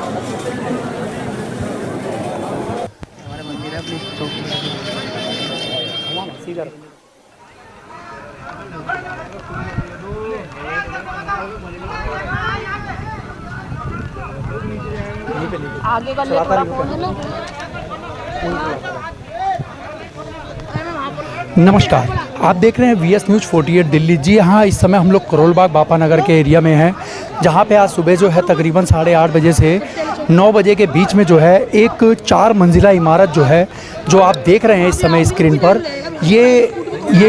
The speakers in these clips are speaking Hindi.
हमारे मंदिर है प्लीज चौक आगे कर ले थोड़ा फोन लो। नमस्कार, आप देख रहे हैं वीएस न्यूज़ 48 दिल्ली। जी हाँ, इस समय हम लोग करोल बाग बापा नगर के एरिया में हैं, जहाँ पे आज सुबह जो है तकरीबन 8:30 बजे से 9 बजे के बीच में जो है एक 4 मंजिला इमारत जो है, जो आप देख रहे हैं इस समय स्क्रीन पर, ये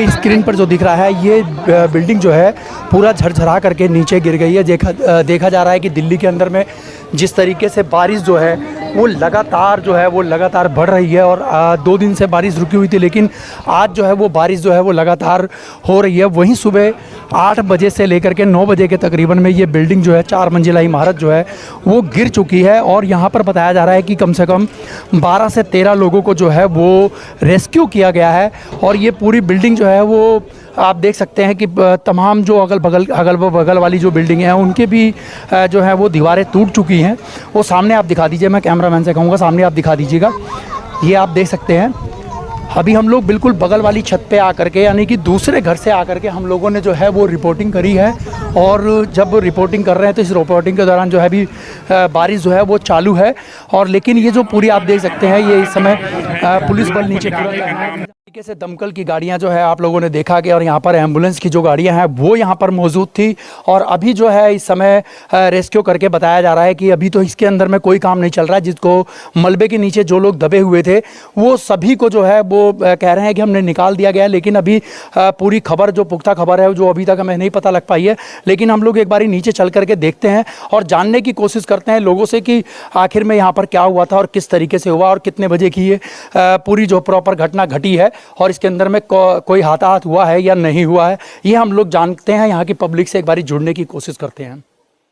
स्क्रीन पर जो दिख रहा है, ये बिल्डिंग जो है पूरा झरझरा करके नीचे गिर गई है। देखा जा रहा है कि दिल्ली के अंदर में जिस तरीके से बारिश जो है वो लगातार बढ़ रही है, और 2 दिन से बारिश रुकी हुई थी, लेकिन आज जो है वो बारिश जो है वो लगातार हो रही है। वहीं सुबह 8 बजे से लेकर के 9 बजे के तकरीबन में ये बिल्डिंग जो है 4 मंजिला इमारत जो है वो गिर चुकी है, और यहाँ पर बताया जा रहा है कि कम से कम 12 से 13 लोगों को जो है वो रेस्क्यू किया गया है। और ये पूरी बिल्डिंग जो है वो आप देख सकते हैं कि तमाम जो अगल बगल वाली जो बिल्डिंग हैं उनके भी जो है वो दीवारें टूट चुकी हैं। वो सामने आप दिखा दीजिए, मैं कैमरामैन से कहूँगा सामने आप दिखा दीजिएगा। ये आप देख सकते हैं, अभी हम लोग बिल्कुल बगल वाली छत पे आकर के, यानी कि दूसरे घर से आकर के हम लोगों ने जो है वो रिपोर्टिंग करी है। और जब रिपोर्टिंग कर रहे हैं तो इस रिपोर्टिंग के दौरान जो है अभी बारिश जो है वो चालू है। और लेकिन ये जो पूरी आप देख सकते हैं, ये इस समय पुलिस बल नीचे तरीके से दमकल की गाड़ियां जो है आप लोगों ने देखा कि, और यहाँ पर एम्बुलेंस की जो गाड़ियां हैं वो यहाँ पर मौजूद थी। और अभी जो है इस समय रेस्क्यू करके बताया जा रहा है कि अभी तो इसके अंदर में कोई काम नहीं चल रहा है। जिसको मलबे के नीचे जो लोग दबे हुए थे वो सभी को जो है वो कह रहे हैं कि हमने निकाल दिया गया है, लेकिन अभी पूरी खबर जो पुख्ता खबर है जो अभी तक हमें नहीं पता लग पाई है। लेकिन हम लोग एक बारी नीचे चल करके देखते हैं और जानने की कोशिश करते हैं लोगों से कि आखिर में यहाँ पर क्या हुआ था और किस तरीके से हुआ और कितने बजे की ये पूरी जो प्रॉपर घटना घटी है, और इसके अंदर में कोई हाथापाई हुआ है या नहीं हुआ है, ये हम लोग जानते हैं। यहाँ की पब्लिक से एक बारी जुड़ने की कोशिश करते हैं।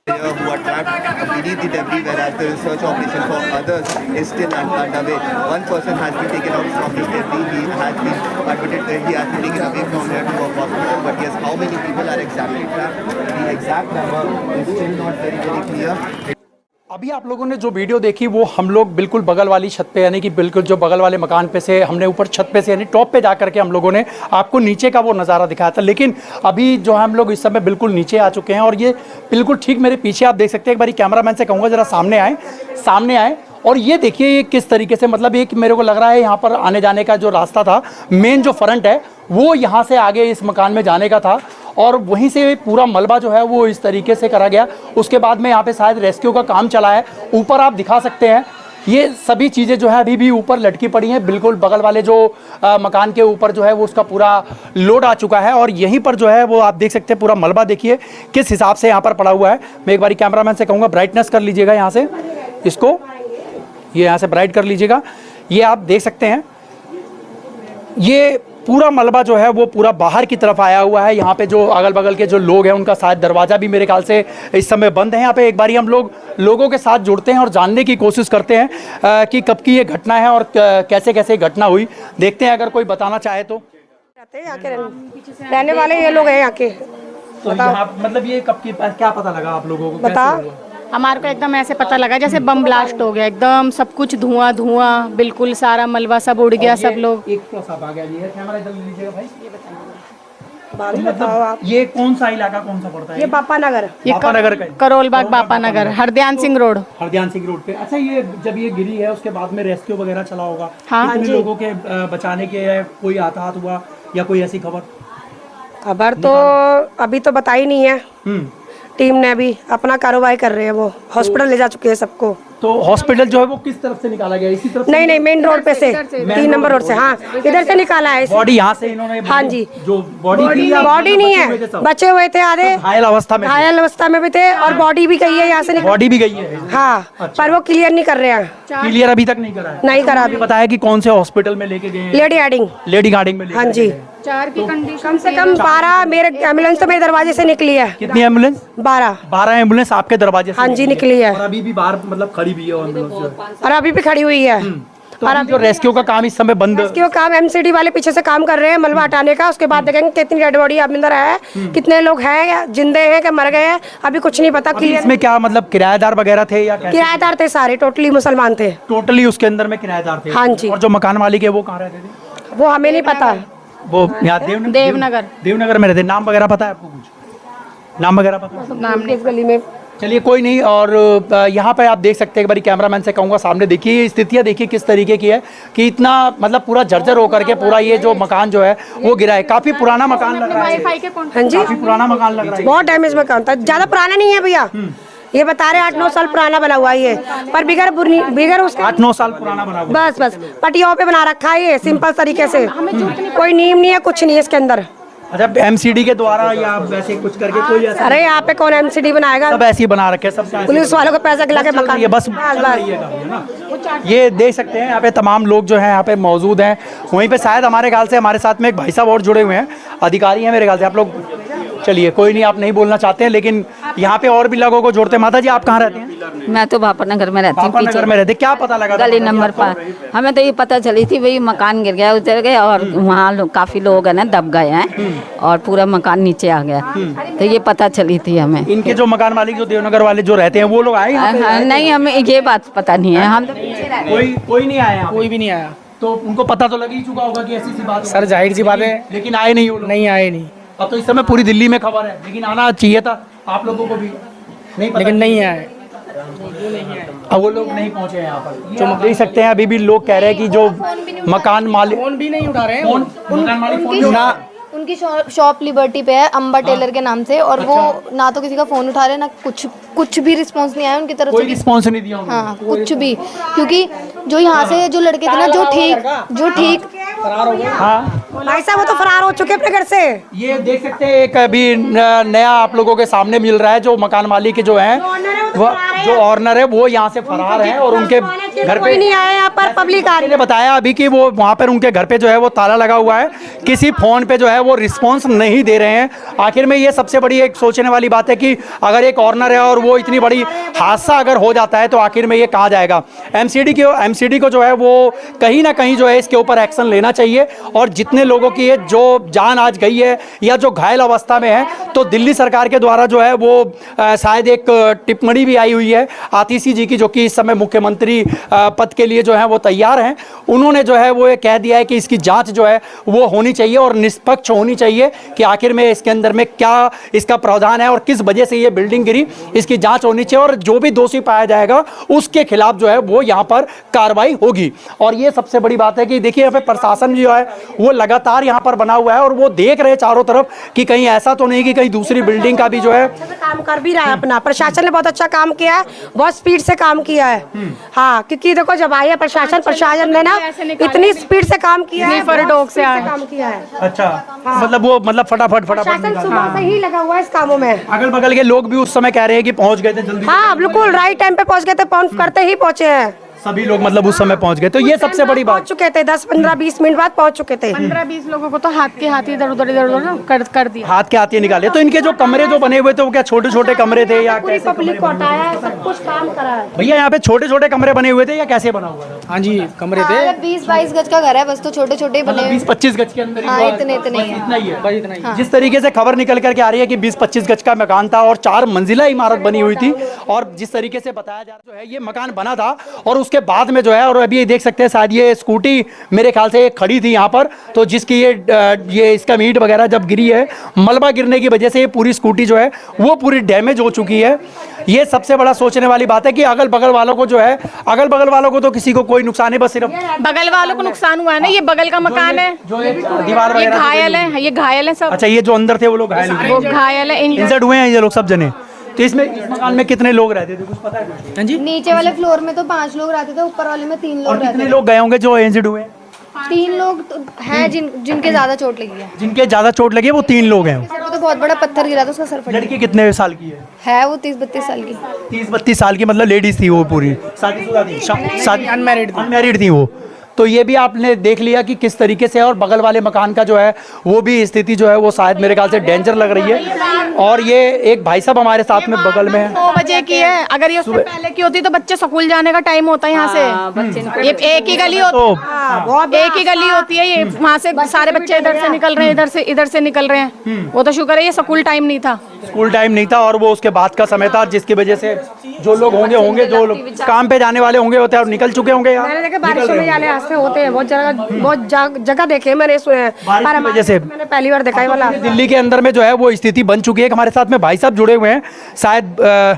Who are trapped beneath the debris, whereas the search operation for others is still underway. One person has been taken out from this debris. He has been admitted. He has been taken away from here to a hospital. But yes, how many people are exactly trapped? The exact number is still not very clear. अभी आप लोगों ने जो वीडियो देखी वो हम लोग बिल्कुल बगल वाली छत पे, यानी कि बिल्कुल जो बगल वाले मकान पे से हमने ऊपर छत पे से यानी टॉप पे जा करके हम लोगों ने आपको नीचे का वो नज़ारा दिखाया था। लेकिन अभी जो हम लोग इस समय बिल्कुल नीचे आ चुके हैं, और ये बिल्कुल ठीक मेरे पीछे आप देख सकते हैं। एक बारी कैमरामैन से कहूँगा ज़रा सामने आए और ये देखिए ये किस तरीके से, मतलब ये मेरे को लग रहा है यहाँ पर आने जाने का जो रास्ता था, मेन जो फ्रंट है वो यहाँ से आगे इस मकान में जाने का था, और वहीं से पूरा मलबा जो है वो इस तरीके से करा गया। उसके बाद में यहाँ पे शायद रेस्क्यू का काम चला है। ऊपर आप दिखा सकते हैं ये सभी चीज़ें जो है अभी भी ऊपर लटकी पड़ी हैं। बिल्कुल बगल वाले जो मकान के ऊपर जो है वो उसका पूरा लोड आ चुका है, और यहीं पर जो है वो आप देख सकते हैं पूरा मलबा देखिए किस हिसाब से यहाँ पर पड़ा हुआ है। मैं एक बारी कैमरामैन से कहूँगा ब्राइटनेस कर लीजिएगा, यहाँ से इसको ये यहाँ से ब्राइट कर लीजिएगा। ये आप देख सकते हैं ये पूरा मलबा जो है वो पूरा बाहर की तरफ आया हुआ है। यहाँ पे जो अगल बगल के जो लोग हैं उनका शायद दरवाज़ा भी मेरे ख्याल से इस समय बंद है। यहाँ पे एक बारी हम लोग लोगों के साथ जुड़ते हैं और जानने की कोशिश करते हैं कि कब की ये घटना है और कैसे कैसे घटना हुई। देखते हैं अगर कोई बताना चाहे तो। यहाँ के रहने वाले ये लोग हैं यहाँ के। तो यहाँ मतलब ये कब की, क्या पता लगा आप लोगों को? बताओ। हमारे को एकदम ऐसे पता लगा जैसे बम ब्लास्ट हो गया, एकदम सब कुछ धुआं, बिल्कुल सारा मलबा सब उड़ गया। सब लोग एक तो सब आ गया। ये कैमरा इधर ले लीजिएगा भाई। ये बताओ आप, ये कौन सा इलाका कौन सा पड़ता है? ये बापा नगर, बापा नगर का करोल बाग बापा नगर, हरदयान सिंह रोड पे। अच्छा, ये जब ये गिरी है उसके बाद में रेस्क्यू वगैरह चला होगा? हाँ कितने लोगों के बचाने के कोई हताहत हुआ या कोई ऐसी खबर तो अभी तो बताई नहीं है। टीम ने अभी अपना कारोबार कर रहे हैं, वो हॉस्पिटल ले जा चुके हैं सबको। तो हॉस्पिटल जो है वो किस तरफ से निकाला गया? इसी तरफ? नहीं, मेन रोड पे से 3 नंबर रोड से। हाँ, इधर से निकाला है। बॉडी यहाँ से इन्होंने? हाँ जी। जो बॉडी नहीं है, बचे हुए थे आधे, घायल अवस्था में भी थे, और बॉडी भी गई है यहाँ से। बॉडी भी गई है? हाँ, पर वो क्लियर नहीं कर रहे हैं। क्लियर अभी तक नहीं करा है? नहीं करा। अभी बताया कि कौन से हॉस्पिटल में लेके गए? लेडी गार्डिंग में। हाँ जी। 4 की कंडीशन कम से कम 12 मेरे एम्बुलेंस तो मेरे दरवाजे से निकली है। कितनी एम्बुलेंस? 12 एम्बुलेंस आपके दरवाजे से? हाँ जी, निकली है। और अभी भी बाहर मतलब खड़ी भी है एम्बुलेंस, और अभी भी खड़ी हुई है। तो अभी जो रेस्क्यू का काम इस समय बंद, रेस्क्यू काम एमसीडी वाले पीछे से काम कर रहे हैं मलबा हटाने का, उसके बाद देखेंगे कितनी डेड बॉडी अब अंदर है, कितने लोग हैं, जिंदे हैं कि मर गए हैं, अभी कुछ नहीं पता क्लियर। इसमें क्या मतलब किराएदार वगैरह थे या कैसे? किराएदार थे सारे, टोटली मुसलमान थे, टोटली उसके अंदर में किराएदार थे। हाँ जी। और जो मकान मालिक है वो कहाँ रहते थे? वो हमें नहीं पता। वो यहाँ देवनगर में रहते। नाम वगैरह पता है आपको? कुछ नाम वगैरह पता है? नाम इस गली में। चलिए कोई नहीं। और यहाँ पे आप देख सकते हैं, एक बारी कैमरामैन से कहूँगा सामने देखिए, स्थितियाँ देखिए किस तरीके की है कि इतना मतलब पूरा जर्जर होकर के पूरा ये जो मकान जो है वो गिरा है। काफी पुराना मकान लग रहा है। हाँ जी, काफी पुराना मकान लग रहा है। बहुत डैमेज मकान था, ज्यादा पुराना नहीं है भैया, ये बता रहे 8-9 साल पुराना बना हुआ है ये, पर बिगर उसके 8-9 साल पुराना बना हुआ। बस पटियाओं पे बना रखा है ये सिंपल तरीके से, कोई नींव नहीं है, कुछ नहीं है इसके अंदर। अच्छा, एमसीडी के द्वारा या वैसे कुछ करके कोई ऐसा? अरे यहाँ पे कौन एमसीडी बनाएगा, सब ऐसे ही बना रखे हैं, सब पुलिस वालों को पैसा खिला के मकान। ये बस ये देख सकते हैं यहाँ पे तमाम लोग जो हैं यहाँ पे मौजूद हैं। वहीं पे शायद हमारे ख्याल से हमारे साथ में एक भाई साहब और जुड़े हुए हैं, अधिकारी हैं मेरे ख्याल से। आप लोग चलिए, कोई नहीं, आप नहीं बोलना चाहते हैं, लेकिन यहाँ पे और भी लोगों को जोड़ते हैं। माता जी आप कहाँ रहते हैं? मैं तो बापर नगर में रहती हूँ, नगर में रहते। क्या पता लगा? गली नंबर 5। हमें तो ये पता चली थी भाई मकान गिर गया, उतर गए और वहाँ काफी लोग है ना दब गए हैं और पूरा मकान नीचे आ गया, तो ये पता चली थी हमें। इनके जो मकान मालिक जो देवनगर वाले जो रहते हैं वो लोग आए? नहीं, हमें ये बात पता नहीं है, हम तो पीछे रहते हैं। कोई नहीं आया? कोई भी नहीं आया। तो उनको पता तो लग ही चुका होगा कि ऐसी सी बात सर जाहिर सी बात है, लेकिन आए नहीं वो लोग। नहीं आए नहीं। अब तो इस समय पूरी दिल्ली में खबर है, लेकिन आना चाहिए था आप लोगों को भी, नहीं पता। लेकिन नहीं आए। अब वो लोग नहीं पहुंचे यहाँ पर। जो देख सकते हैं अभी भी लोग कह रहे हैं कि जो मकान मालिक फोन भी नहीं उठा रहे हैं। मकान मालिक फोन नहीं उठा। उनकी शॉप लिबर्टी पे है, अंबा टेलर के नाम से, और वो ना तो किसी का फोन उठा रहे, ना कुछ भी रिस्पांस नहीं आया उनकी तरफ से। कोई रिस्पांस नहीं दिया उन्होंने। हाँ, कुछ भी, क्योंकि जो यहाँ से जो लड़के थे ना, जो ठीक हाँ भाई साहब वो तो फरार हो चुके अपने घर से। ये देख सकते हैं, एक अभी नया आप लोगों के सामने मिल रहा है। जो मकान मालिक के जो हैं वो जो ऑनर है वो यहाँ से फरार हैं और उनके घर पे कोई नहीं आया यहाँ पर, पब्लिक आ रही है। ने बताया अभी कि वो वहाँ पर उनके घर पे जो है वो ताला लगा हुआ है, किसी फोन पे जो है वो रिस्पांस नहीं दे रहे हैं। आखिर में ये सबसे बड़ी एक सोचने वाली बात है कि अगर एक ऑनर है और वो इतनी बड़ी हादसा अगर हो जाता है तो आखिर में ये कहाँ जाएगा। एमसीडी को जो है वो कहीं ना कहीं जो है इसके ऊपर एक्शन लेना चाहिए। और जितने लोगों की ये जो जान आज गई है या जो घायल अवस्था में है, तो दिल्ली सरकार के द्वारा जो है वो शायद एक टिप्पणी भी आई हुई है आतिशी जी की, जो कि इस समय मुख्यमंत्री पद के लिए जो है वो तैयार हैं। उन्होंने जो है वो ये कह दिया है कि इसकी जांच जो है वो होनी चाहिए और निष्पक्ष होनी चाहिए कि आखिर में इसके अंदर में क्या इसका प्रावधान है और किस वजह से ये बिल्डिंग गिरी, इसकी जांच होनी चाहिए। और जो भी दोषी पाया जाएगा उसके खिलाफ जो है वो यहाँ पर कार्रवाई होगी। और ये सबसे बड़ी बात है कि देखिए यहाँ पे प्रशासन जो है वो लगातार यहाँ पर बना हुआ है और वो देख रहे हैं चारों तरफ कि कहीं ऐसा तो नहीं कि कहीं दूसरी बिल्डिंग का भी जो है काम कर भी रहा है अपना। प्रशासन ने बहुत अच्छा काम किया है, बहुत स्पीड से काम किया है। हाँ, क्योंकि देखो जब आया प्रशासन ने ना इतनी स्पीड से काम किया है, से काम किया है। अच्छा मतलब वो मतलब फटाफट प्रशासन सुबह से ही लगा हुआ है इस कामों में। अगल बगल के लोग भी उस समय कह रहे हैं कि पहुंच गए थे जल्दी। हाँ बिल्कुल राइट टाइम पे पहुंच गए थे, फोन करते ही पहुंचे हैं सभी लोग, मतलब उस समय पहुंच गए। तो ये सबसे बड़ी बात, पहुंच चुके थे 10-15-20 मिनट बाद पहुंच चुके थे। 15-20 लोगों को तो हाथ के हाथ इधर उधर कर दिया, हाथ के हाथ ही निकाले। तो इनके जो कमरे जो बने हुए थे वो क्या छोटे छोटे कमरे थे या पूरी कैसे? पब्लिक को हटाया है, सब कुछ काम करा है। भैया यहाँ पे छोटे छोटे कमरे बने हुए थे या कैसे बना हुआ था? हाँ जी, कमरे थे। 20-22 गज का घर है, बस तो छोटे छोटे बने हुए। 20-25 गज के अंदर ही हाँ, हुआ? इतने ही है। इतना ही है। बस इतना ही। जिस तरीके से खबर निकल करके आ रही है कि 20-25 गज का मकान था और 4 मंजिला इमारत बनी हुई थी, और जिस तरीके से बताया जा रहा है ये मकान बना था और उसके बाद में जो है, और अभी देख सकते हैं शायद ये स्कूटी मेरे ख्याल से खड़ी थी यहाँ पर, तो जिसकी ये इसका मीट वगैरह जब गिरी है, मलबा गिरने की वजह से ये पूरी स्कूटी जो है वो पूरी डैमेज हो चुकी है। ये सबसे बड़ा सोचने वाली बात है कि अगल बगल वालों को जो है, अगल बगल वालों को तो किसी को कोई नुकसान नहीं, बस सिर्फ बगल वालों को नुकसान हुआ है ना। ये बगल का मकान है, जो दीवार ये वगैरह घायल है सब। अच्छा, ये जो अंदर थे वो लोग घायल हुए, वो घायल है, इंजर्ड हुए हैं ये लोग सब जने। तो इसमें इस मकान में कितने लोग रहते थे कुछ पता है? हाँ जी, नीचे वाले फ्लोर में तो 5 लोग रहते थे, ऊपर वाले में 3 लोग और रहते कितने थे। लोग गए होंगे जो इंजर्ड हुए? 3 लोग तो हैं जिनके ज्यादा चोट लगी है। जिनके ज्यादा चोट लगी है वो 3 लोग हैं। सर को तो बहुत बड़ा पत्थर गिरा था, उसका सर फट गया। लड़की कितने साल की है वो 30-32 साल की। 30-32 साल की, मतलब लेडीज थी वो पूरी, शादीशुदा थी, शादी अनमैरिड थी। अनमैरिड थी वो। तो ये भी आपने देख लिया कि किस तरीके से है, और बगल वाले मकान का जो है वो भी स्थिति जो है वो शायद मेरे ख्याल से डेंजर लग रही है। और ये एक भाई साहब हमारे साथ में बगल में है। 9 बजे की है, अगर ये उससे पहले की होती तो बच्चे स्कूल जाने का टाइम होता है यहाँ से। ये एक ही गली होती है, एक ही गली होती है, ये वहाँ से सारे बच्चे इधर से निकल रहे हैं, इधर से निकल रहे हैं। वो तो शुक्र है ये स्कूल टाइम नहीं था, स्कूल टाइम नहीं था, और वो उसके बाद का समय था, जिसकी वजह से जो लोग होंगे जो लोग काम पे जाने वाले होंगे होते हैं और निकल चुके होंगे यार। मैंने देखा बारिशों में जाले हादसे होते हैं, बहुत जगह देखे मैंने, सुने हैं, बारिश की वजह से मैंने पहली बार देखा है वाला। दिल्ली के अंदर में जो है वो स्थिति बन चुकी है। हमारे साथ में भाई साहब जुड़े हुए हैं, शायद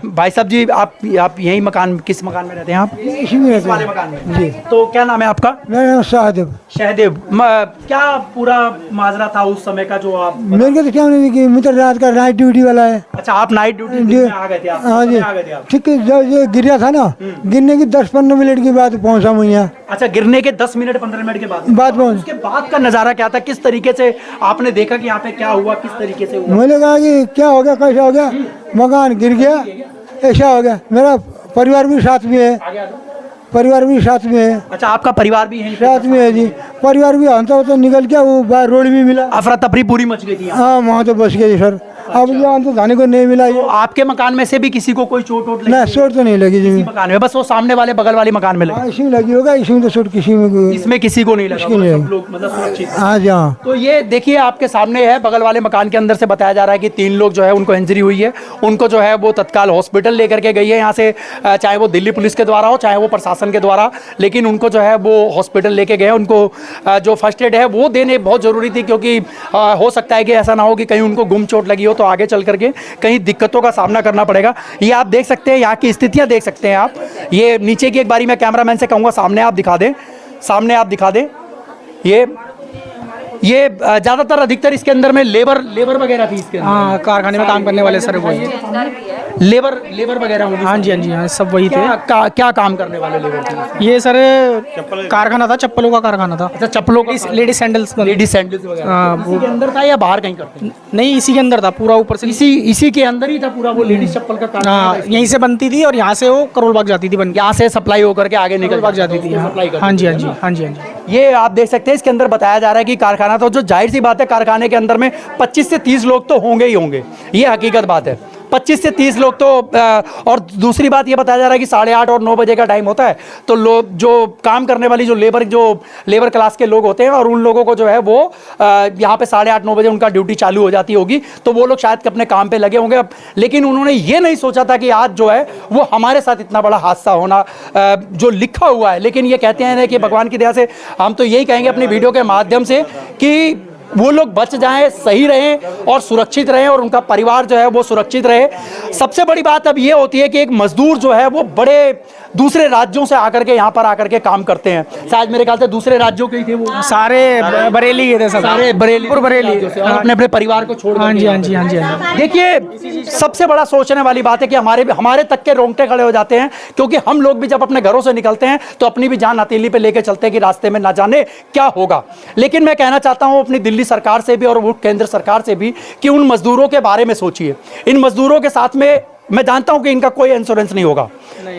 भाई साहब जी आप यही मकान, किस मकान में रहते हैं आप? इसी में रहते वाले हैं मकान में जी। तो क्या नाम है आपका? मेरा नाम सहदेव। सहदेव, क्या पूरा माजरा था उस समय का जो आप? मेरे को तो क्या नहीं कि मित्र रात का नाइट ड्यूटी वाला है। अच्छा, आप नाइट ड्यूटी में आ गए थे आप? हाँ जी, आ गए थे आप? ठीक है। जब ये गिरा था ना, गिरने की 10-15 मिनट के बाद पहुंचा मैं यहाँ। अच्छा, गिरने के 10 मिनट 15 मिनट के बाद पहुंच, उसके बाद का नजारा क्या था? किस तरीके से आपने देखा कि यहाँ पे क्या हुआ, किस तरीके से हुआ? मैंने कहा कि क्या हो गया, कैसा हो गया, मकान गिर गया, ऐसा हो गया। मेरा परिवार भी साथ में है, परिवार भी साथ में है। अच्छा, आपका परिवार भी है साथ में है जी, परिवार भी हंसता होता निकल गया, वो बाहर रोड भी मिला। अफरा तफरी पूरी मच गई थी यहाँ। हाँ, वहाँ तो बच गया जी सर। अब यहाँ तो जाने को नहीं मिला तो ये। आपके मकान में से भी किसी को कोई चोट वोट लगी? ना, चोट तो नहीं लगी जी। इसी मकान में, बस वो सामने वाले बगल वाले मकान में लगी। हाँ, इसी में लगी होगा, इसी में तो चोट किसी में कोई। इसमें किसी को नहीं लगा, किसी ने सब नहीं। लोग मतलब सुरक्षित। हाँ जी, हाँ। तो ये देखिए आपके सामने है, बगल वाले मकान के अंदर से बताया जा रहा है कि 3 लोग जो है उनको इंजरी हुई है। उनको जो है वो तत्काल हॉस्पिटल लेकर के गई है यहाँ से, चाहे वो दिल्ली पुलिस के द्वारा हो, चाहे वो प्रशासन के द्वारा, लेकिन उनको जो है वो हॉस्पिटल लेके गए। उनको जो फर्स्ट एड है वो देने बहुत ज़रूरी थी, क्योंकि हो सकता है कि ऐसा ना हो कि कहीं उनको गुम चोट लगी हो तो आगे चल करके कहीं दिक्कतों का सामना करना पड़ेगा। ये आप देख सकते हैं, यहाँ की स्थितियाँ देख सकते हैं आप। ये नीचे की एक बारी मैं कैमरामैन से कहूँगा सामने आप दिखा दें, सामने आप दिखा दें। ये ज़्यादातर अधिकतर इसके अंदर में लेबर वगैरह थी इसके अंदर। हाँ, कारखाने में काम करने वाले सर वही। लेबर वगैरह होंगे। हाँ जी, हाँ जी, हाँ, सब वही थे। क्या काम करने वाले लेबर थे? ये सर कारखाना था, चप्पलों का कारखाना था। अच्छा, चप्पलों का, लेडीज सैंडल्स। लेडीज सैंडल्स वगैरह। हाँ, इसी के अंदर था या बाहर कहीं करते हैं? नहीं, इसी के अंदर था पूरा, ऊपर से। इसी के अंदर ही था पूरा वो लेडीज चप्पल का कारखाना। हाँ, यहीं से बनती थी और यहाँ से वो करोल बाग जाती थी बन के। यहाँ से सप्लाई होकर के आगे निकल बाग जाती थी। हाँ जी, हाँ जी, हाँ जी, हाँ जी। ये आप देख सकते हैं, इसके अंदर बताया जा रहा है कि कारखाना, तो जो जाहिर सी बात है कारखाने के अंदर में 25 से 30 लोग तो होंगे ही होंगे, ये हकीकत बात है। 25 से 30 लोग तो, और दूसरी बात ये बताया जा रहा है कि 8:30 और 9 बजे का टाइम होता है, तो लोग जो काम करने वाली जो लेबर क्लास के लोग होते हैं, और उन लोगों को जो है वो यहाँ पे 8:30-9 बजे उनका ड्यूटी चालू हो जाती होगी, तो वो लोग शायद अपने काम पे लगे होंगे। लेकिन उन्होंने ये नहीं सोचा था कि आज जो है वो हमारे साथ इतना बड़ा हादसा होना जो लिखा हुआ है। लेकिन ये कहते हैं कि भगवान की दया से हम तो यही कहेंगे अपनी वीडियो के माध्यम से कि वो लोग बच जाएं, सही रहें और सुरक्षित रहें, और उनका परिवार जो है वो सुरक्षित रहे। सबसे बड़ी बात अब ये होती है कि एक मजदूर जो है वो बड़े दूसरे राज्यों से आकर के यहाँ पर आकर के काम करते हैं, शायद मेरे ख्याल से दूसरे राज्यों के ही थे वो, सारे बरेली के थे सब, सारे बरेली और अपने अपने परिवार को छोड़। हाँ जी, हाँ जी, हाँ जी, हाँ जी। देखिए, सबसे बड़ा सोचने वाली बात है कि हमारे तक के रोंगटे खड़े हो जाते हैं, क्योंकि हम लोग भी जब अपने घरों से निकलते हैं तो अपनी भी जान हथेली पे लेके चलते हैं कि रास्ते में ना जाने क्या होगा। लेकिन मैं कहना चाहता हूँ अपनी दिल्ली सरकार से भी और वो केंद्र सरकार से भी कि उन मजदूरों के बारे में सोचिए। इन मजदूरों के साथ में मैं जानता हूं कि इनका कोई इंश्योरेंस नहीं होगा,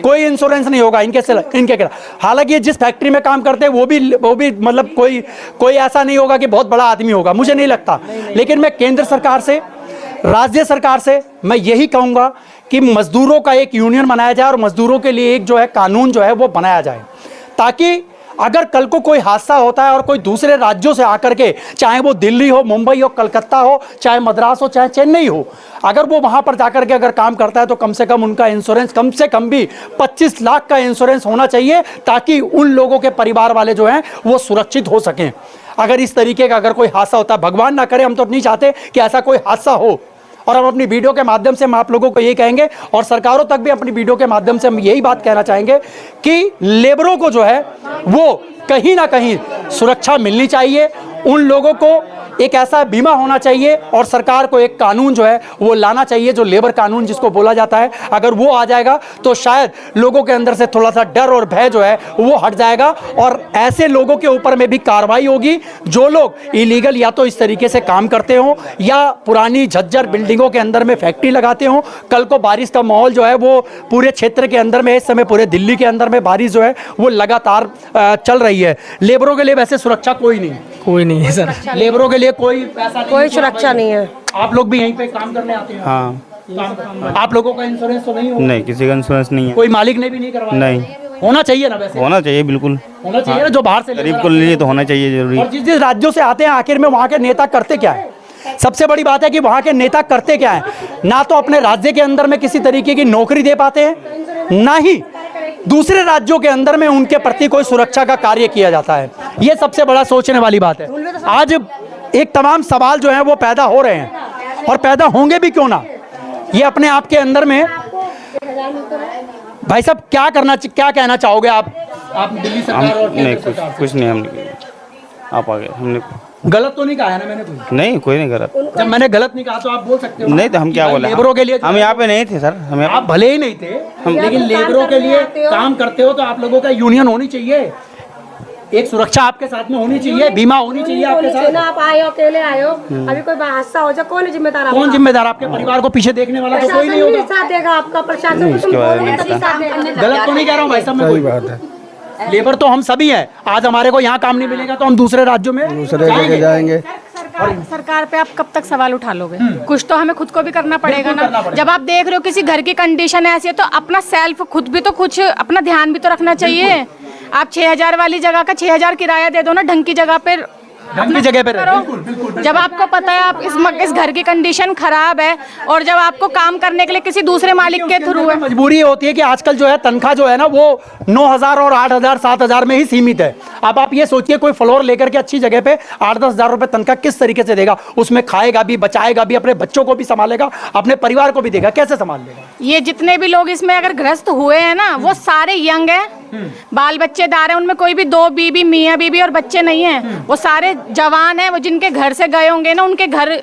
कोई इंश्योरेंस नहीं होगा इनके। हालांकि ये जिस फैक्ट्री में काम करते हैं वो भी मतलब कोई ऐसा नहीं होगा कि बहुत बड़ा आदमी होगा, मुझे नहीं लगता। लेकिन मैं केंद्र सरकार से, राज्य सरकार से मैं यही कहूंगा कि मजदूरों का एक यूनियन बनाया जाए और मजदूरों के लिए एक जो है कानून जो है वो बनाया जाए, ताकि अगर कल को कोई हादसा होता है और कोई दूसरे राज्यों से आकर के, चाहे वो दिल्ली हो, मुंबई हो, कलकत्ता हो, चाहे मद्रास हो, चाहे चेन्नई हो, अगर वो वहां पर जाकर के अगर काम करता है तो कम से कम उनका इंश्योरेंस कम से कम भी 25 लाख का इंश्योरेंस होना चाहिए, ताकि उन लोगों के परिवार वाले जो हैं वो सुरक्षित हो सकें। अगर इस तरीके का अगर कोई हादसा होता है, भगवान ना करे, हम तो नहीं चाहते कि ऐसा कोई हादसा हो, और हम अपनी वीडियो के माध्यम से हम आप लोगों को यही कहेंगे और सरकारों तक भी अपनी वीडियो के माध्यम से हम यही बात कहना चाहेंगे कि लेबरों को जो है वो कहीं ना कहीं सुरक्षा मिलनी चाहिए। उन लोगों को एक ऐसा बीमा होना चाहिए और सरकार को एक कानून जो है वो लाना चाहिए, जो लेबर कानून जिसको बोला जाता है। अगर वो आ जाएगा तो शायद लोगों के अंदर से थोड़ा सा डर और भय जो है वो हट जाएगा और ऐसे लोगों के ऊपर में भी कार्रवाई होगी जो लोग इलीगल या तो इस तरीके से काम करते हो या पुरानी झज्जर बिल्डिंगों के अंदर में फैक्ट्री लगाते हो। कल को बारिश का माहौल जो है वो पूरे क्षेत्र के अंदर में, इस समय पूरे दिल्ली के अंदर में बारिश जो है वो लगातार चल रही है। लेबरों के लिए वैसे सुरक्षा कोई नहीं है सर। लेबरों के लिए कोई पैसा कोई सुरक्षा नहीं है। आप लोग भी यहीं पे काम करने आते हैं? हाँ। आप लोगों का इंश्योरेंस तो नहीं होगा? नहीं, किसी का इंश्योरेंस नहीं है। कोई मालिक ने भी नहीं करवाया? नहीं। होना चाहिए ना, वैसे होना चाहिए, बिल्कुल होना चाहिए ना। जो बाहर से गरीब को लिए तो होना चाहिए जरूरी। और जिस जिस राज्यों से आते हैं आखिर में वहाँ के नेता करते क्या है? सबसे बड़ी बात है कि वहाँ के नेता करते क्या है? ना तो अपने राज्य के अंदर में किसी तरीके की नौकरी दे पाते हैं, ना ही दूसरे राज्यों के अंदर में उनके प्रति कोई सुरक्षा का कार्य किया जाता है। ये सबसे बड़ा सोचने वाली बात है। आज एक तमाम सवाल जो है वो पैदा हो रहे हैं और पैदा होंगे भी क्यों ना। ये अपने आप के अंदर में भाई साहब क्या कहना चाहोगे आप दिल्ली सरकार और नहीं, कुछ नहीं। हम आप आ गए, हमने गलत तो नहीं कहा है ना मैंने? कोई नहीं, कोई नहीं गलत। जब मैंने गलत नहीं कहा तो आप बोल सकते हो। नहीं तो हम क्या बोले? लेबरों के लिए हम यहाँ पे नहीं थे सर। हम आप भले ही नहीं थे, लेकिन लेबरों के लिए काम करते हो तो आप लोगों का यूनियन होनी चाहिए, एक सुरक्षा आपके साथ में होनी चाहिए, बीमा होनी चाहिए आपके साथ। आप आए हो, अकेले आए हो, अभी कोई हादसा हो जाए कौन जिम्मेदार? कौन जिम्मेदार? आपके परिवार को पीछे देखने वाला तो कोई नहीं होगा। साथ देगा आपका प्रशासन। गलत तो नहीं कह रहा हूँ भाई साहब मैं? कोई बात है, लेबर तो हम सभी हैं। आज हमारे को यहाँ काम नहीं मिलेगा तो हम दूसरे राज्यों में दूसरे जगह जाएंगे। सरकार पे आप कब तक सवाल उठा लोगे? कुछ तो हमें खुद को भी करना पड़ेगा ना। जब आप देख रहे हो किसी घर की कंडीशन ऐसी है तो अपना सेल्फ खुद भी तो कुछ अपना ध्यान भी तो रखना चाहिए। आप 6000 वाली जगह का 6000 किराया दे दो ना, ढंग की जगह पे करो। जब आपको पता है आप इस घर की कंडीशन खराब है और जब आपको काम करने के लिए किसी दूसरे मालिक के थ्रू है, मजबूरी होती है कि आजकल जो है तनख्वाह जो है ना वो 9000 और 8000 7000 में ही सीमित है। अब आप ये सोचिए कोई फ्लोर लेकर के अच्छी जगह पे 8-10 हजार रुपए तनख्वाह किस तरीके से देगा? उसमें खाएगा भी, बचाएगा भी, अपने बच्चों को भी संभालेगा, अपने परिवार को भी देगा, कैसे संभाल लेगा? ये जितने भी लोग इसमें अगर ग्रस्त हुए हैं ना वो सारे यंग है, बाल बच्चेदार है, उनमें कोई भी 2 बीबी मियाँ बीबी और बच्चे नहीं है। वो सारे जवान है, वो जिनके घर से गए होंगे ना उनके घर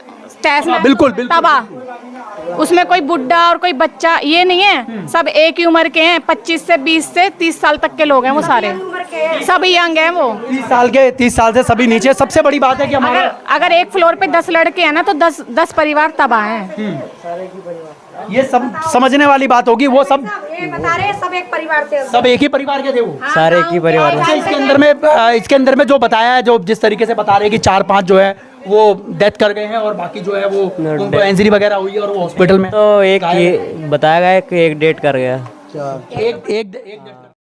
तहस में बिल्कुल तबाह। उसमें कोई बुढ़ा और कोई बच्चा ये नहीं है, सब एक ही उम्र के हैं। 25 से 20 से 30 साल तक के लोग हैं, वो सारे सभी यंग हैं। वो 30 साल से सभी नीचे। सबसे बड़ी बात है कि हमारा अगर एक फ्लोर पे 10 लड़के हैं ना तो 10 परिवार तबाह हैं। ये सब समझने वाली बात होगी। वो सब बता रहे सब एक परिवार से, सब एक ही परिवार के थे वो सारे एक ही परिवार में। इसके अंदर में जो बताया है, जो जिस तरीके से बता रहे हैं कि 4-5 जो है वो डेथ कर गए हैं और बाकी जो है वो उनको इंजरी वगैरह हुई है और वो हॉस्पिटल में। तो एक बताया गया कि एक डेट कर गया। एक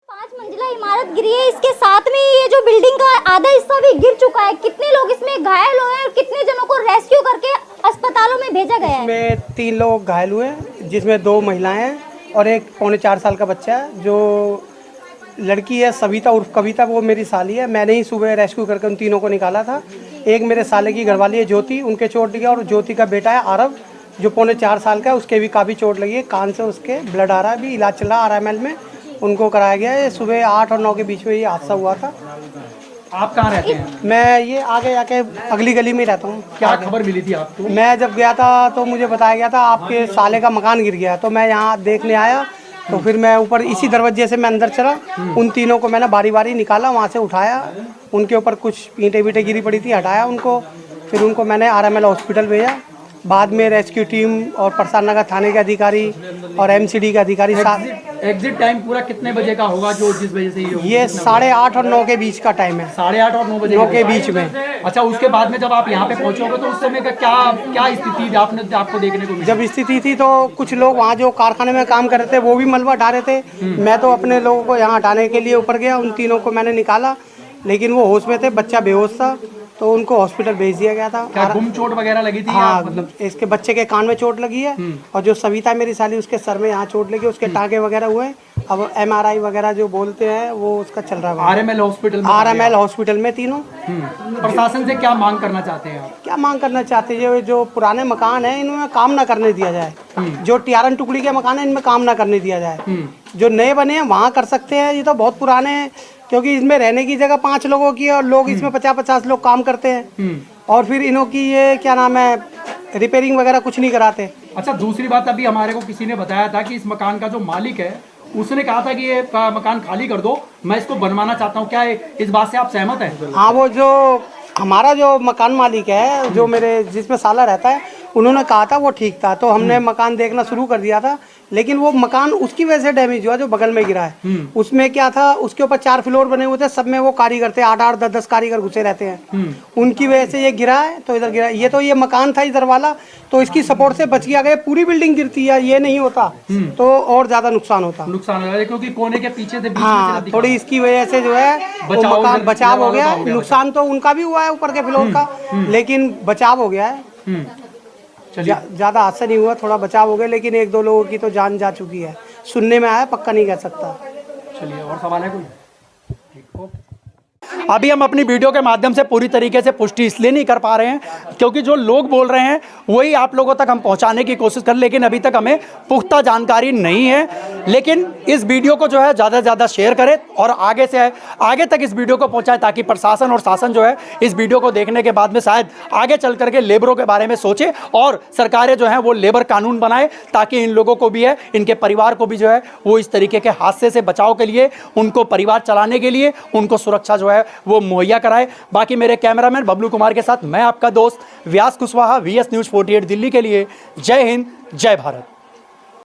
5 मंजिला इमारत गिरी है, इसके साथ में ये जो बिल्डिंग का आधा हिस्सा भी गिर चुका है। कितने लोग इसमें घायल हुए हैं और कितने जनों को रेस्क्यू करके अस्पतालों में भेजा गया है? इसमें 3 लोग घायल हुए हैं, जिसमें 2 महिलाएं हैं और एक 3.25 साल का बच्चा है। जो लड़की है सविता उर्फ कविता, वो मेरी साली है। मैंने ही सुबह रेस्क्यू करके उन तीनों को निकाला था। एक मेरे साले की घरवाली है ज्योति, उनके चोट लगी, और ज्योति का बेटा है आरव जो 4.25 साल का है, उसके भी काफ़ी चोट लगी है। कान से उसके ब्लड आ रहा है, अभी इलाज चल रहा है RML में, उनको कराया गया है। सुबह 8 और 9 के बीच में ये हादसा हुआ था। आप कहाँ रहते हैं? मैं ये आगे जाके अगली गली में रहता हूँ। क्या खबर मिली थी आपको? मैं जब गया था तो मुझे बताया गया था आपके साले का मकान गिर गया, तो मैं यहाँ देखने आया। तो फिर मैं ऊपर इसी दरवाजे से मैं अंदर चला, उन तीनों को मैंने बारी बारी निकाला, वहाँ से उठाया। उनके ऊपर कुछ ईंटें वीटें गिरी पड़ी थी, हटाया उनको। फिर उनको मैंने RML हॉस्पिटल भेजा। बाद में रेस्क्यू टीम और प्रसाद नगर थाने के अधिकारी और MCD के अधिकारी साथ। एग्जिट टाइम पूरा कितने बजे का होगा जो जिस वजह से ये 8:30 और 9 के बीच का टाइम है। 8:30 और 9 बजे 9 के बीच में। अच्छा, उसके बाद में जब आप यहाँ पे पहुँचे होंगे तो उस समय का क्या स्थिति आपको देखने को मिली? जब स्थिति थी तो कुछ लोग वहाँ जो कारखाने में काम कर रहे थे वो भी मलबा हटा रहे थे। मैं तो अपने लोगों को यहाँ हटाने के लिए ऊपर गया, उन तीनों को मैंने निकाला, लेकिन वो होश में थे। बच्चा बेहोश था तो उनको हॉस्पिटल भेज दिया गया था। क्या गुम चोट वगैरह लगी थी? हाँ, मतलब इसके बच्चे के कान में चोट लगी है और जो सविता मेरी साली उसके सर में यहाँ चोट लगी, उसके टाँके वगैरह हुए। अब MRI वगैरह जो बोलते हैं वो उसका चल रहा है RML हॉस्पिटल में। RML हॉस्पिटल में तीनों। प्रशासन से क्या मांग करना चाहते हैं आप? क्या मांग करना चाहते हैं? जो पुराने मकान है इनमें काम ना करने दिया जाए। जो टियारन टुकड़ी के मकान है इनमें काम ना करने दिया जाए। जो नए बने हैं वहाँ कर सकते हैं, ये तो बहुत पुराने क्योंकि इसमें रहने की जगह 5 लोगों की है और लोग इसमें 50-50 लोग काम करते हैं और फिर इन्हों की ये क्या नाम है रिपेयरिंग वगैरह कुछ नहीं कराते। अच्छा, दूसरी बात, अभी हमारे को किसी ने बताया था कि इस मकान का जो मालिक है उसने कहा था कि ये मकान खाली कर दो, मैं इसको बनवाना चाहता हूँ। क्या इस बात से आप सहमत हैं? हाँ, वो जो हमारा जो मकान मालिक है जो मेरे जिसमें साला रहता है उन्होंने कहा था वो ठीक था, तो हमने मकान देखना शुरू कर दिया था। लेकिन वो मकान उसकी वजह से डैमेज हुआ जो बगल में गिरा है। उसमें क्या था, उसके ऊपर 4 फ्लोर बने हुए थे, सब में वो कारीगर थे, 8-8, 10-10 कारीगर घुसे रहते हैं। उनकी वजह से ये गिरा है, तो इधर गिरा। ये तो ये मकान था इधर वाला, तो इसकी सपोर्ट से बच गया। पूरी बिल्डिंग गिरती है, ये नहीं होता तो और ज्यादा नुकसान होता। क्योंकि कोने के पीछे से हाँ, थोड़ी इसकी वजह से जो है वो मकान बचाव हो गया। नुकसान तो उनका भी हुआ है ऊपर के फ्लोर का, लेकिन बचाव हो गया है। ज्यादा हादसा नहीं हुआ, थोड़ा बचाव हो गया, लेकिन 1-2 लोगों की तो जान जा चुकी है, सुनने में आया, पक्का नहीं कह सकता। चलिए, और सवाल है कोई? अभी हम अपनी वीडियो के माध्यम से पूरी तरीके से पुष्टि इसलिए नहीं कर पा रहे हैं क्योंकि जो लोग बोल रहे हैं वही आप लोगों तक हम पहुंचाने की कोशिश कर, लेकिन अभी तक हमें पुख्ता जानकारी नहीं है। लेकिन इस वीडियो को जो है ज़्यादा से ज़्यादा शेयर करें और आगे तक इस वीडियो को पहुंचाएं ताकि प्रशासन और शासन जो है इस वीडियो को देखने के बाद में शायद आगे चल करके लेबरों के बारे में सोचे और सरकारें जो हैं वो लेबर कानून बनाए ताकि इन लोगों को भी है, इनके परिवार को भी जो है वो इस तरीके के हादसे से बचाव के लिए, उनको परिवार चलाने के लिए उनको सुरक्षा जो है वो मुहैया कराए। बाकी मेरे कैमरामैन बबलू कुमार के साथ मैं आपका दोस्त व्यास कुशवाहा, VS News 48 दिल्ली के लिए। जय हिंद, जय भारत।